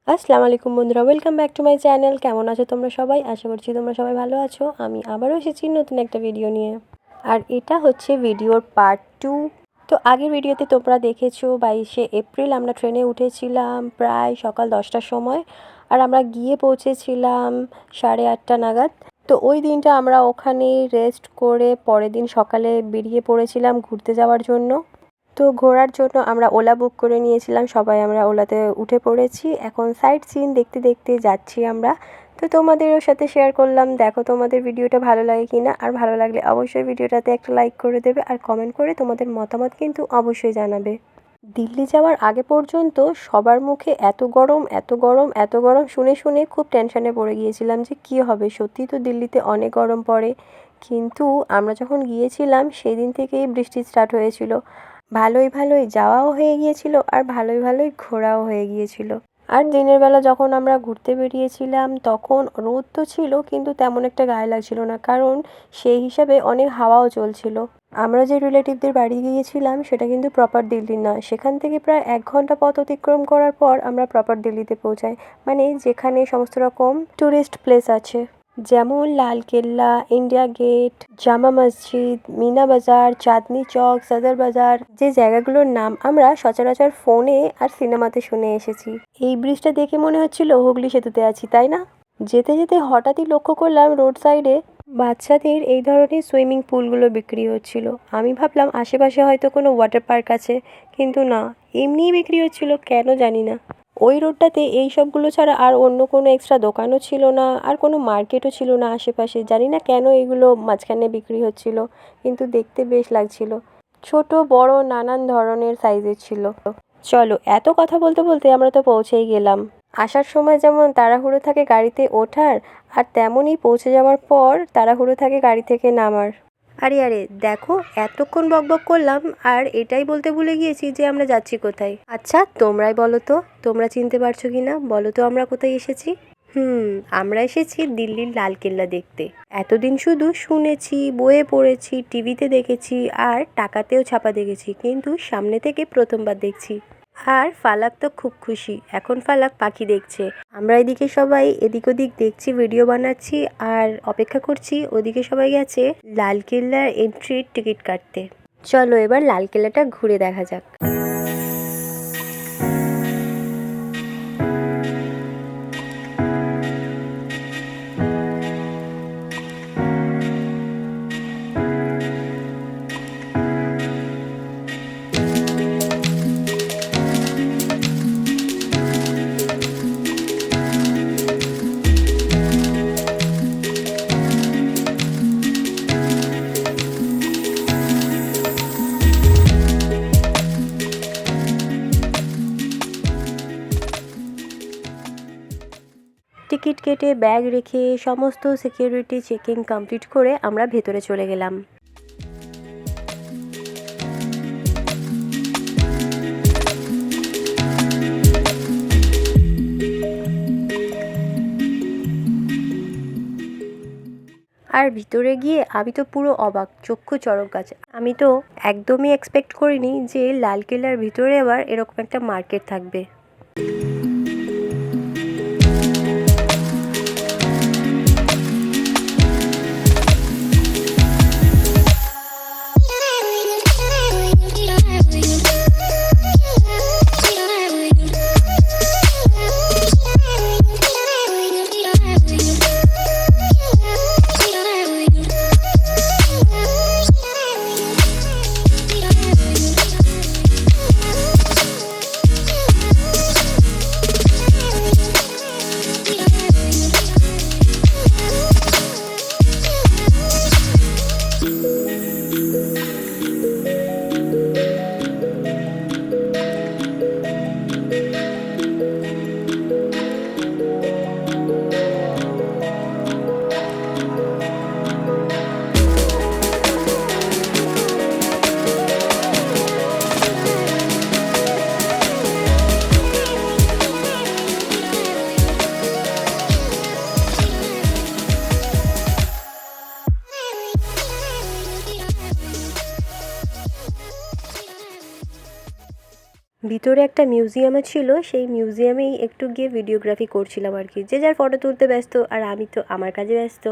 আসসালামু আলাইকুম বন্ধুরা, welcome back to my channel. কেমন আছো তোমরা সবাই? আশা করছি তোমরা সবাই ভালো আছো। আমি আবারও এসেছি নতুন একটা ভিডিও নিয়ে, আর এটা হচ্ছে ভিডিওর পার্ট 2। তো আগের ভিডিওতে তোমরা দেখেছো 22শে এপ্রিল আমরা ট্রেনে উঠেছিলাম প্রায় সকাল 10টার সময়, আর আমরা গিয়ে পৌঁছেছিলাম 8:30 নাগাদ। তো ওই দিনটা আমরা ওখানে রেস্ট করে পরের দিন সকালে বেরিয়ে পড়েছিলাম ঘুরতে যাওয়ার জন্য। তো ঘোরার জন্য আমরা ওলা বুক করে নিয়েছিলাম, সবাই আমরা ওলাতে উঠে পড়েছি। এখন সাইট সিন দেখতে দেখতে যাচ্ছি আমরা। তো তোমাদেরও সাথে শেয়ার করলাম, দেখো তোমাদের ভিডিওটা ভালো লাগে কি না। আর ভালো লাগলে অবশ্যই ভিডিওটাতে একটা লাইক করে দেবে, আর কমেন্ট করে তোমাদের মতামত কিন্তু অবশ্যই জানাবে। দিল্লি যাওয়ার আগে পর্যন্ত সবার মুখে এত গরম এত গরম এত গরম শুনে শুনে খুব টেনশনে পড়ে গিয়েছিলাম যে কী হবে। সত্যি তো দিল্লিতে অনেক গরম পড়ে, কিন্তু আমরা যখন গিয়েছিলাম সেই দিন থেকেই বৃষ্টি স্টার্ট হয়েছিল। ভালোই ভালোই যাওয়াও হয়ে গিয়েছিল, আর ভালোই ভালোই ঘোরাও হয়ে গিয়েছিল। আর দিনের বেলা যখন আমরা ঘুরতে বেরিয়েছিলাম তখন রোদ তো ছিল, কিন্তু তেমন একটা গায়ে লাগছিল না, কারণ সেই হিসাবে অনেক হাওয়াও চলছিল। আমরা যে রিলেটিভদের বাড়ি গিয়েছিলাম সেটা কিন্তু প্রপার দিল্লি না, সেখান থেকে প্রায় 1 ঘন্টা পথ অতিক্রম করার পর আমরা প্রপার দিল্লিতে পৌঁছাই, মানে যেখানে সমস্ত রকম ট্যুরিস্ট প্লেস আছে, যেমন লালকেল্লা, ইন্ডিয়া গেট, জামা মসজিদ, মিনা বাজার, চাঁদনি চক, সদর বাজার, যে জায়গাগুলোর নাম আমরা সচরাচর ফোনে আর সিনেমাতে শুনে এসেছি। এই ব্রিজটা দেখে মনে হচ্ছিল হুগলি সেতুতে আছি, তাই না? যেতে যেতে হঠাৎই লক্ষ্য করলাম রোড সাইডে বাচ্চাদের এই ধরনের সুইমিং পুলগুলো বিক্রি হচ্ছিল। আমি ভাবলাম আশেপাশে হয়তো কোনো ওয়াটার পার্ক আছে, কিন্তু না, এমনিই বিক্রি হচ্ছিল, কেন জানি না। ওই রোডটাতে এই সবগুলো ছাড়া আর অন্য কোনো এক্সট্রা দোকানও ছিল না, আর কোনো মার্কেটও ছিল না আশেপাশে। জানি না কেন এগুলো মাঝখানে বিক্রি হচ্ছিল, কিন্তু দেখতে বেশ লাগছিল। ছোট বড় নানান ধরনের সাইজের ছিল। চলো, এত কথা বলতে বলতে আমরা তো পৌঁছেই গেলাম। আসার সময় যেমন তাড়াহুড়ো থাকে গাড়িতে ওঠার, আর তেমনই পৌঁছে যাওয়ার পর তাড়াহুড়ো থাকে গাড়ি থেকে নামার। আরে আরে দেখো, এতক্ষণ বকবক করলাম আর এটাই বলতে ভুলে গিয়েছি যে আমরা যাচ্ছি কোথায়। আচ্ছা তোমরাই বলো তো, তোমরা চিনতে পারছো কি না বলো তো আমরা কোথায় এসেছি? আমরা এসেছি দিল্লির লালকেল্লা দেখতে। এতদিন শুধু শুনেছি, বইয়ে পড়েছি, টিভিতে দেখেছি, আর টাকাতেও ছাপা দেখেছি, কিন্তু সামনে থেকে প্রথমবার দেখছি। আর ফালাক তো খুব খুশি, এখন ফালাক পাখি দেখছে। আমরা এদিকে সবাই এদিক ওদিক দেখছি, ভিডিও বানাচ্ছি, আর অপেক্ষা করছি ওদিকে সবাই গেছে লালকেল্লার এন্ট্রির টিকিট কাটতে। চলো এবার লালকেল্লাটা ঘুরে দেখা যাক। টিকিট কেটে ব্যাগ রেখে সমস্ত সিকিউরিটি চেকিং কমপ্লিট করে আমরা ভেতরে চলে গেলাম। আর ভিতরে গিয়ে আমি তো পুরো অবাক, চক্ষু চড়ক গাছ। আমি তো একদমই এক্সপেক্ট করিনি যে লালকেল্লার ভিতরে আবার এরকম একটা মার্কেট থাকবে। ভিতরে একটা মিউজিয়ামও ছিল, সেই মিউজিয়ামেই একটু গিয়ে ভিডিওগ্রাফি করছিলাম আর কি। যে যার ফটো তুলতে ব্যস্ত, আর আমি তো আমার কাজে ব্যস্ত।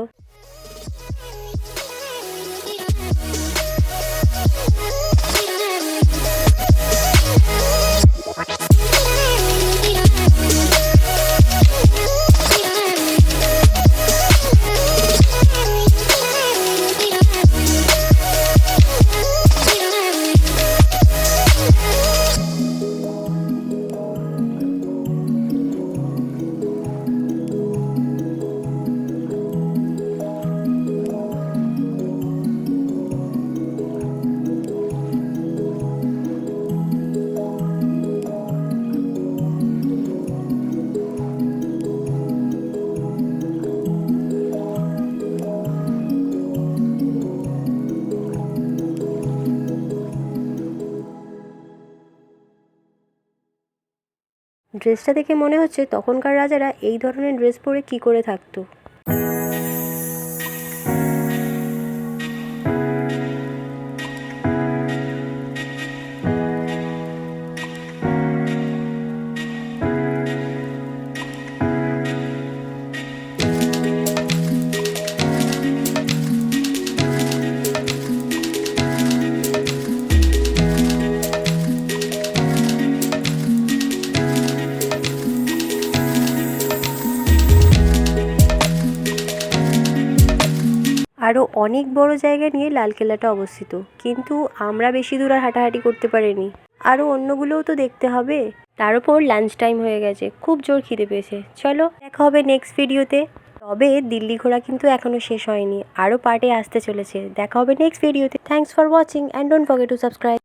ড্রেসটা দেখে মনে হচ্ছে তখনকার রাজারা এই ধরনের ড্রেস পরে কি করে থাকতো। আরও অনেক বড় জায়গা নিয়ে লালকেল্লাটা অবস্থিত, কিন্তু আমরা বেশি দূর আর হাঁটাহাঁটি করতে পারিনি। আরও অন্যগুলোও তো দেখতে হবে। তার উপর লাঞ্চ টাইম হয়ে গেছে, খুব জোর খিদে পেয়েছে। চলো দেখা হবে নেক্সট ভিডিওতে। তবে দিল্লি ঘোরা কিন্তু এখনও শেষ হয়নি, আরও পার্টে আসতে চলেছে। দেখা হবে নেক্সট ভিডিওতে। Thanks for watching and don't forget to subscribe.